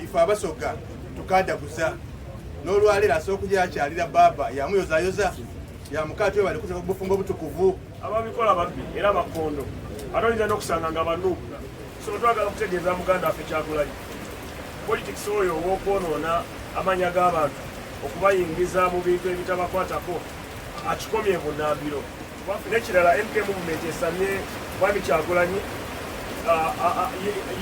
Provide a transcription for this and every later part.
ife Abasoga tukadaguza n'olwalero asooka kujja akyalira baba yamuyozayoza yamukati we bali kuteka bufumbo butukuvu ababikola babbi era bakondo atoliza n'okusanga nga banuupu so twagala okutegeeza muganda waffe Kyagulanyi politics oyo ow'okwonoona amanya g'abantu okubayingiza mu bintu ebitabakwatako akikomye bunnambiro n'ekirala MK movement esamye mwami Kyagulanyi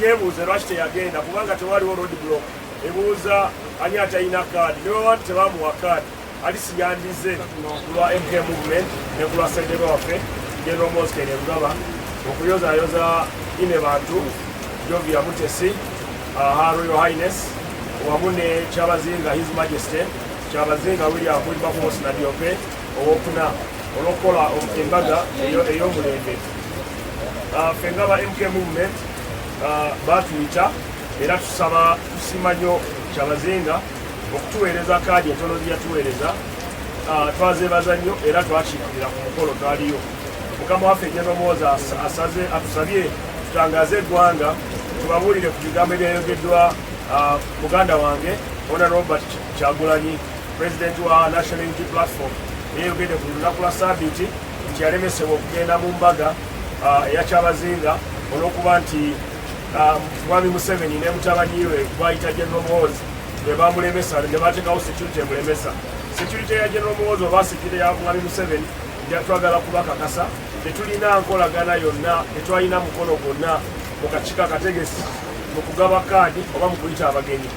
yeebuuze lwaki teyagenda kubanga tewaliwo road block ebuuza ani atalina kaadi ne bwe bantu tebamuwa kaadi alisiyandize kulwa MK movement ne kulwa ssentebe waffe General Moskene Rugaba okuyozayoza ine bantu Jovia Mutesi Her Royal Highness wamu ne Kyabazinga His Majesty Kyabazinga William Wilberforce na Diope owokuna olwokukola embaga ey'omulembe ffe nga ba MK movement batuyita era tusima nnyo Kyabazinga okutuweereza kaadi entono ziyatuweereza twazeebaza nnyo era twakiikirira ku mukolo twaliyo mukama waffe General Muhoozi atusabye tutangaze eggwanga tubabuulire ku bigambo ebyayogeddwa muganda wange Hon. Robert Kyagulanyi President wa National Unity Platform eyayogedde ku lunaku lwa Ssabbiiti nti yalemesebwa okugenda mu mbaga eya Kyabazinga olw'okuba nti Mwami Museveni ne mutabani we bayita General Muhoozi be bamulemesa ne bateekawo security emulemesa security ya General Muhoozi oba security ya Mwami Museveni twagala kubakakasa tetulina nkolagana yonna tetwalina mukono gwonna mu kakiiko akategesi mu kugaba kaadi oba mu kuyita abagenyi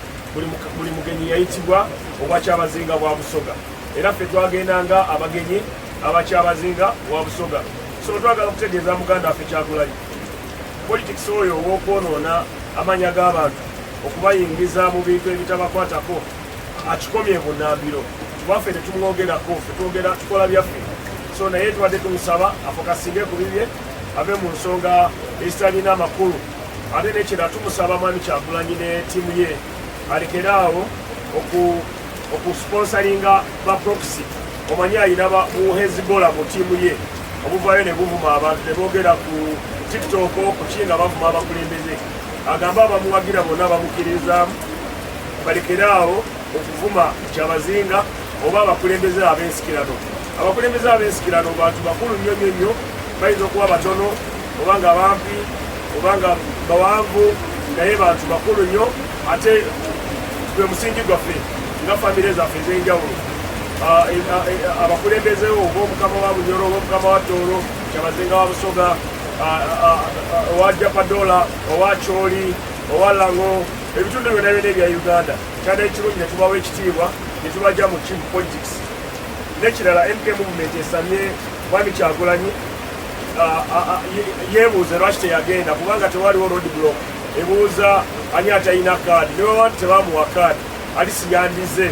buli mugenyi yayitibwa obwa Kyabazinga bwa Busoga era ffe twagendanga abagenyi aba Kyabazinga bwa Busoga so twagala okutegeeza muganda waffe Kyagulanyi politics oyo ow'okwonoona amanya g'abantu okubayingiza mu bintu ebitabakwatako akikomye bunnambiro twaffe tetumwogerako ffe twogera tukola byaffe so naye tubadde tumusaba afokasinge ku bibye ave mu nsonga ezitalina amakulu ate nekira tumusaba mwami Kyagulanyi ne ttiimu ye alekere awo okusponsoringa ba proxy omanyi ayina buhezibola mu ttiimu ye obuvaayo ne buvuma abantu ne boogera ku TikTok ku kinga bavuma abakulembeze agamba abamuwagira bonna bamukkiririzaamu balekere awo okuvuma Kyabazinga oba abakulembeze ab'ensikirano abakulembeze ab'ensikirano bantu bakulu nnyo nnyo nnyo bayinza okuba batono oba nga bampi oba nga bawanvu naye bantu bakulu nnyo ate gwe musingi gwaffe nga famire zaffe ez'enjawulo abakulembeze oba omukama wa Bunyoro oba omukama wa Tooro Kyabazinga wa Busoga owa Japadola owa Choli owa Lango ebitundu byonna byonna ebya Uganda kyanda ekirungi ne tubawa ekitiibwa ne tubajja mu chief politics n'ekirala MK movement esamye mwami Kyagulanyi yeebuuze lwaki teyagenda kubanga tewaliwo road block ebuuza ani atalina kaadi ne bwe bantu tebamuwa kaadi alisiyandize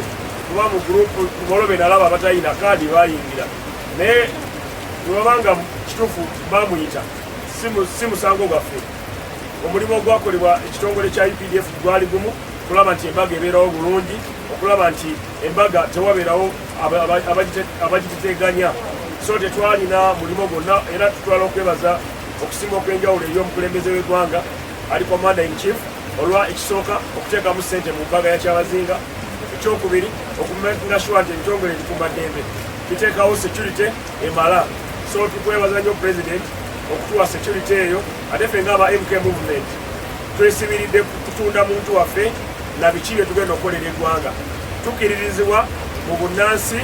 kuba mu gurupu kubolobe nalaba abatalina kaadi bayingira naye webabanga kituufu bamuyita si musango gwaffe omulimu ogwakolebwa ekitongole kya UPDF gwali gumu okulaba nti embaga ebeerawo bulungi okulaba nti embaga tewabeerawo abagiteteganya so tetwalina mulimo gwonna era tutwala okwebaza okusinga okw'enjawulo eri omukulembeze w'eggwanga ali commander in chief olwa ekisooka okuteekamu ssente mu mbaga ya Kyabazinga ekyokubiri okumakinga sure nti ebitongole ebikuumaddembe biteekawo security emala so tukwebaza nnyo president okutuwa security eyo ate ffe ng'aba MK movement twesibiridde kutunda muntu waffe na biki bye tugenda okukolera eggwanga tukkiririzibwa mu bunnansi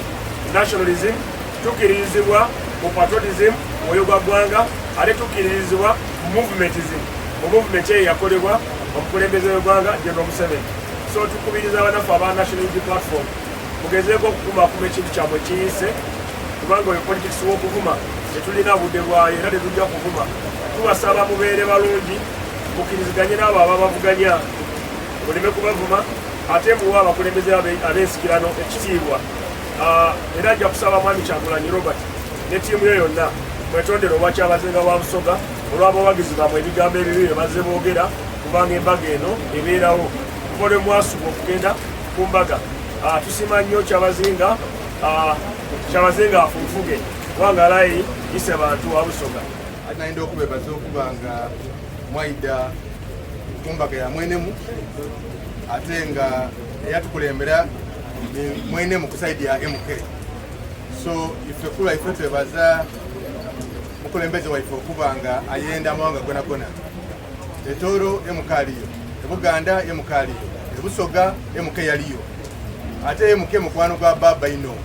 nationalism tukkiririzibwa mu patriotism mwoyo gwa ggwanga ate tukkiririzibwa mu movementism mu movement eyo yakolebwa omukulembeze w'eggwanga General Museveni so tukubiriza abanaffe aba National Unity Platform mugezeeko okukumakuma ekintu kyammwe kiyise kubanga oyo politics w'okuvuma tetulina budde bwayo era tetujja kuvuma tubasaba mubeere balungi mukkiriziganye n'abo ababavuganya muleme kubavuma ate muwa abakulembeze ab'ensikirano ekitiibwa era ajja kusaba mwami Kyagulanyi Robert ne ttiimu ye yonna mwetondere obwa Kyabazinga bwa Busoga olw'abawagizi bamwe ebigambo ebibi bye bazze boogera kubanga embaga eno ebeerawo mukole mwasuba okugenda ku mbaga tusima nnyo Kyabazinga afunfuge kubanga alayi yise bantu wa Busoga atayinza okubebaza okuba nga mwayida ku mbaga ya mwenemu ate nga eyatukulembera mwene mu kusaidi ya MK. So ife kula ife twebaza mukulembeze waife okuba nga ayenda amawanga gona Etoro MK aliyo, Ebuganda MK aliyo, Busoga MK yaliyo, ate MK mukwano gwa baba ino.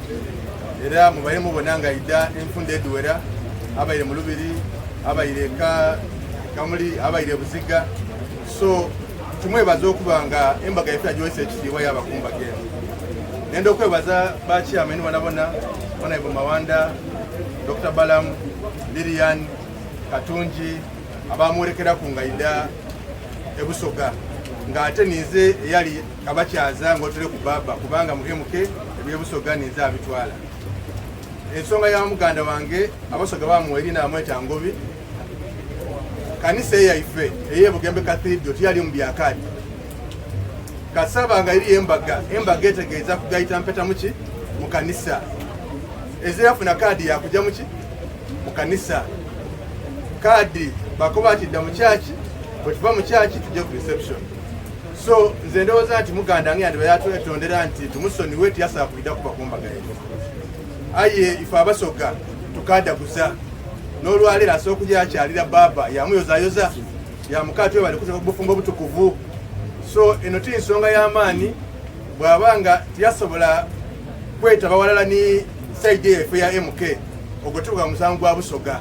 Era mubaye mubonanga ida enfunde eduwera abayire mu Lubiri, abayire Kamuli, abayire Buziga. So tumwebaza okuba nga Embaga yaffe ajoyese ekitiibwa y'abakumba geno. Nenda okwebaza bachairman banabona Honorable Mawanda, Dr. Balam, Lilian, Katunji, abamurekera ku ngaida Busoga nga ate nize yali kabakyaza ngotule ku baba kubanga muhemuke ebyebusoga nize abitwala. Ensonga ya muganda wange Abasoga bamuweri na amweta Ngobi kanisa yaife eye Bugembe Cathedral tiyali mu byakadi kasaba nga iri Embaga etegeeza kugaita mpeta muki mu kanisa ezeyafuna kadi ya kujja muki mu kanisa kadi bakoba atidda mu church bwe tuva mu church tujje ku reception. So nze ndowooza nti muganda nge yandi bayatwetondera nti tumusonyiwe tiyasaba kuyita kuba ku mbaga yetu. Aye ife Abasoga tukadaguza n'olwaleero asobola okujja akyalira baba yamuyozayoza yamukati we bali kuteeka ku bufumbo obutukuvu. So eno ti nsonga y'amaanyi bw'abanga tiyasobola kwetaba walala ni saidi yaife ya MK ogotuka musango gwa Busoga.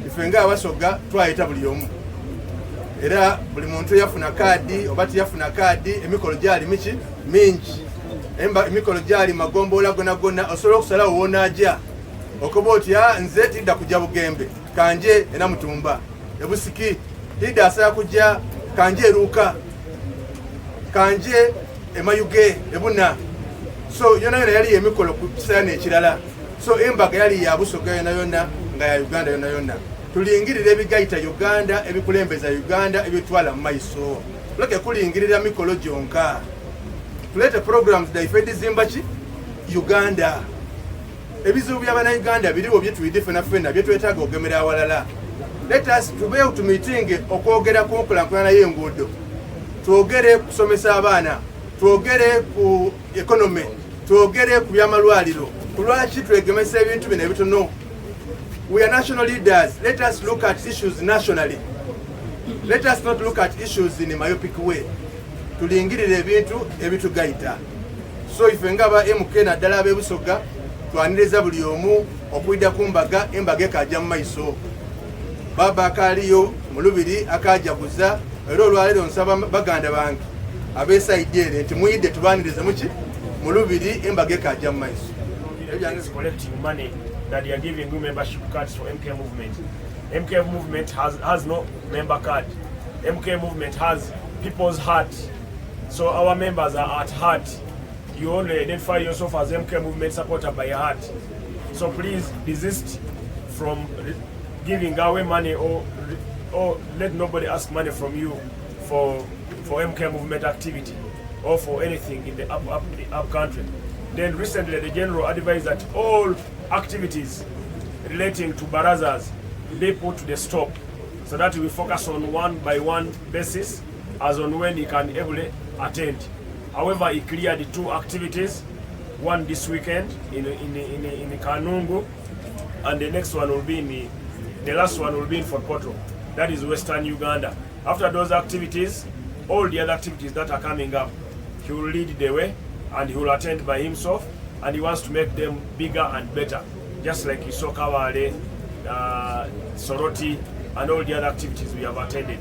Ife nga Abasoga twayita buli omu era buli muntu yafuna kadi oba tiyafuna kadi emikolo gyali miki mingi emikolo gyali magombola gona osobola okusala wonaja okuba oti nze tidda kujja Bugembe kanje ena Mutumba Ebusiki tidda asala kujja kanje Eruka kanje Emayuge Ebuna. So yona yali emikolo ku kisana ekirala. So Embaga yali ya Busoga yona nga ya Uganda yona tulingirira ebigaita Uganda ebikulembeza Uganda ebitwala mu maiso. Tuleke kulingirira mikolo gyonka. Tulete programs da ifedi zimbachi Uganda. Ebizibu by'abana Uganda biriwo byetuwidde fena byetwetaaga ogemera awalala. Let us tube to meeting okwogera ku nkulankulana y'enguudo. Twogere kusomesa abaana, twogere ku economy, twogere ku byamalwaliro. Kulwaki twegemesa ebintu bino ebitono. We are national leaders. Let us look at issues nationally. Let us not look at issues in a myopic way. Tulingirire ebintu ebitugaita. So ife ngaba MK naddala ab'Ebusoga twaniriza buli omu okwidda ku mbaga Embaga ekajja mu maiso. Baba akaliyo mu Lubiri akajaguza era olwaleero nsaba baganda bange abeesaidde nti muyidde tubaanirize muki mu Lubiri Embaga ekajja mu maiso. Collecting money that they are giving new membership cards for MK movement. MK movement has no member card. MK movement has people's heart. So our members are at heart. You only identify yourself as MK movement supporter by your heart. So please desist from giving away money or let nobody ask money from you for MK movement activity or for anything in the up country. Then recently the general advised that all activities relating to barazas be put to the stop so that we focus on one by one basis as on when he can able attend. However, he cleared 2 activities, one this weekend in Kanungu, and the next one will be the last one will be in Fort Portal. That is Western Uganda. After those activities, all the other activities that are coming up, he will lead the way and he will attend by himself, and he wants to make them bigger and better, just like he saw Kawale, Soroti, and all the other activities we have attended.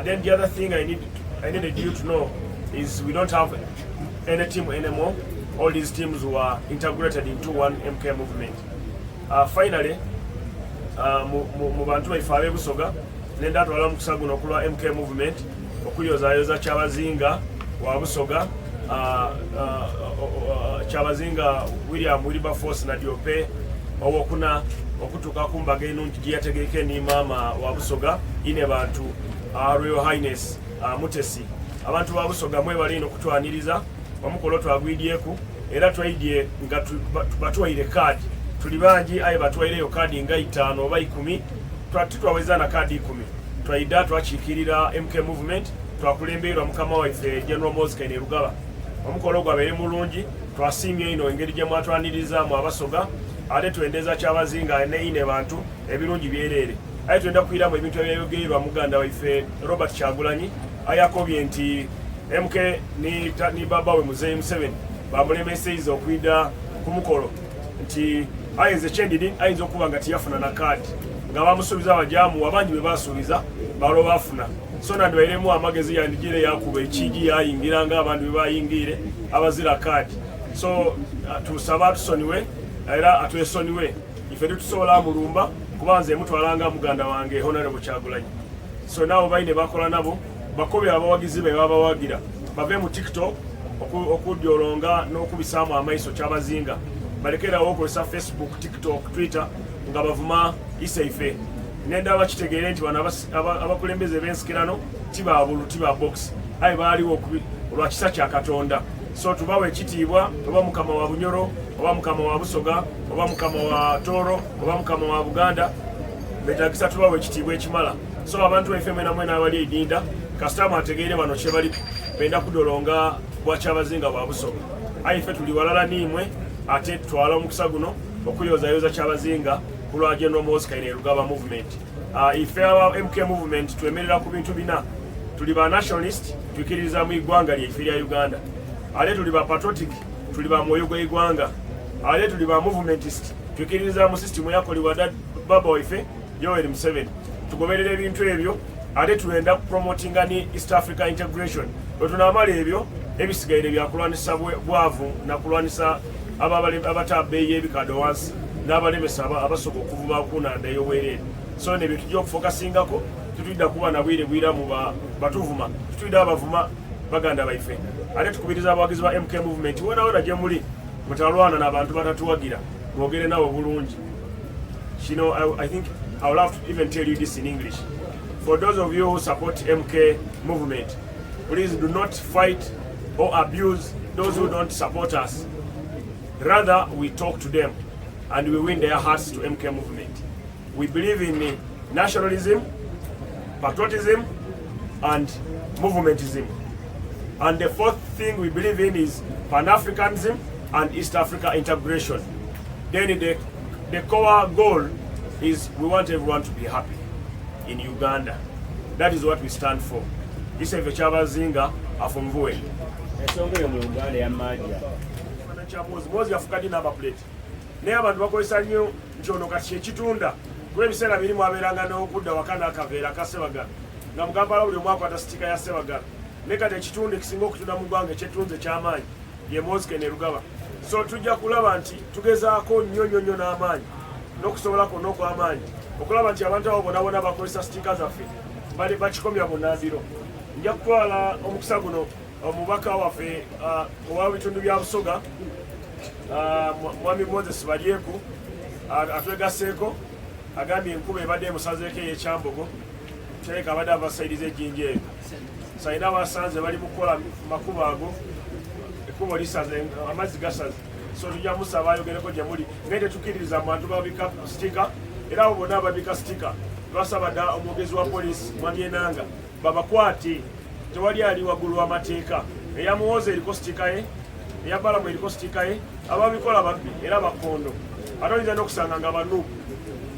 Then the other thing I needed you to know is we don't have any team anymore. All these teams were integrated into one MK movement. Finally, mu bantu baife ab'Ebusoga nenda twala mukisa guno okulwa MK movement okuyozayoza Kyabazinga wa Busoga, Kyabazinga Wilberforce na Diope owokuna okutuka ku mbaga enungi gye yategeke ni maama wa Busoga ine bantu Royal Highness Mutesi. Abantu ba Busoga mwebali ino kutwaniriza omukolo twagwidyeku era twaidye nga batwaire card tuli bangi aye batwaireyo kadi nga 5 oba 10 twaweza na kadi 10 twaida twachikirira MK movement twakulemberwa mukama waffe General Moses Rugaba omukolo gwabeere mulungi twasiimye ino engeri gye mwatwanirizaamu abasoga ate twendeza Kyabazinga ne bantu ebirungi byereere aye twenda kuyiramu ebintu ebyogerwa muganda waffe Robert Kyagulanyi ayakobye nti MK ni baba we Muzeeyi Museveni bamulemeseiza okwida ku mukolo nti ayinza ekyendidi ayinza okuba nga tiyafuna na kaadi nga bamusuubiza abajaamu abangi be basuubiza balo bafuna so nandibairemu amagezi yandigire yakuba ekigi yayingira nga abantu be bayingire abazira kaadi so tusaba tusonyiwe era atwesonyiwe ife tusobola mulumba kubanze mutwalanga muganda wange Honorable Kyagulanyi so nabo baine bakola nabo bakobe abawagizi be babawagira bave mu TikTok okudyolonga n'okubisaamu amaiso Kyabazinga balekerawo okozesa Facebook, TikTok, Twitter nga bavuma isaife nenda bakitegeere nti bano abakulembeze b'ensikirano tibaabulu tibabox aye baaliwo olwa kisa kya Katonda so tubawe ekitiibwa oba mukama wa Bunyoro oba mukama wa Busoga oba mukama wa Toro oba mukama wa Buganda betagisa tubawe ekitiibwa ekimala so abantu baife mwena abali edinda kasitama ategeere bano kye bali benda kudolonga Bwakyabazinga bwa Busoga aye ffe tuli walala nimwe ate twala omukisa guno okuyozayoza Kyabazinga kulwa General Moses Rugaba movement ife aba MK movement twemerera ku bintu bina tuli ba nationalist tukiriza mu igwanga lyaife lya Uganda ale tuli ba patriotic tuli ba moyo gwa igwanga ale tuli ba movementist tukiriza mu system yakoliwa baba waife Yoweri Museveni tugoberera ebintu ebyo ale tuenda promotinga ni East Africa integration otunamala ebyo ebisigaire byakulwanisa bwavu na kulwanisa abatabeye ebikado wansi n'abalemesa abasoka okuvuba kunanda ey'obwereere so nebyo tujja okufokasingako tutwidda kuba nabwire bwiramu batuvuma tutwidde abavuma baganda baife ate tukubiriza abawagizi ba MK movement wonawona gye muli mutalwana n'abantu batatuwagira mwogere nabo bulungi. I think I will have to even tell you this in English. For those of you who support MK movement, please do not fight or abuse those who don't support us. Rather, we talk to them and we win their hearts to MK movement. We believe in nationalism, patriotism, and movementism. And the fourth thing we believe in is Pan-Africanism and East Africa integration. Then the core goal is we want everyone to be happy in Uganda. That is what we stand for. This is Kyabazinga afumvuye. Esonga mu Uganda ya magia. Mozi yafukadi namba plate. Naye abantu bakozesa nnyo nchono kati ekitunda. Kuba ebiseera birimu abeeranga n'okudda wakana akaveera ka Sebagala. Nga mugamba buli omwaka ata sitika ya Sebagala. Ne kati ekitundu ekisinga okutunda mu ggwanga ekyetunze ky'amaanyi ye Moses Rugaba. So tujja kulaba nti tugezaako nnyo n'amaanyi n'okusobolako n'okw'amaanyi okulaba nti abantu abo bonna bakozesa sitika zaffe bali bakikomya bunnambiro. Nja kutwala omukisa guno omubaka waffe owa bitundu bya Busoga Mwami Moses Balyeku atwegaseeko agambye enkuba ebadde emusazeeko ey'ekyambogo kyereka abadde abasaidiza ejjinja eyo sayina abasanze bali mu kukola makubo ago ekkubo lisaze amazzi gasaze so tujja musaba ayogereko gye muli naye tetukkiririza mu bantu babika sitika era abo bonna ababika sitika twasaba dda omwogezi wa poliisi Mwami Enanga babakwate tewali ali waggulu w'amateeka eyamuwoza eriko sitika ye eyabalamu eriko sitika ye ababikola babbi era bakondo ate oyinza n'okusanga nga banuupu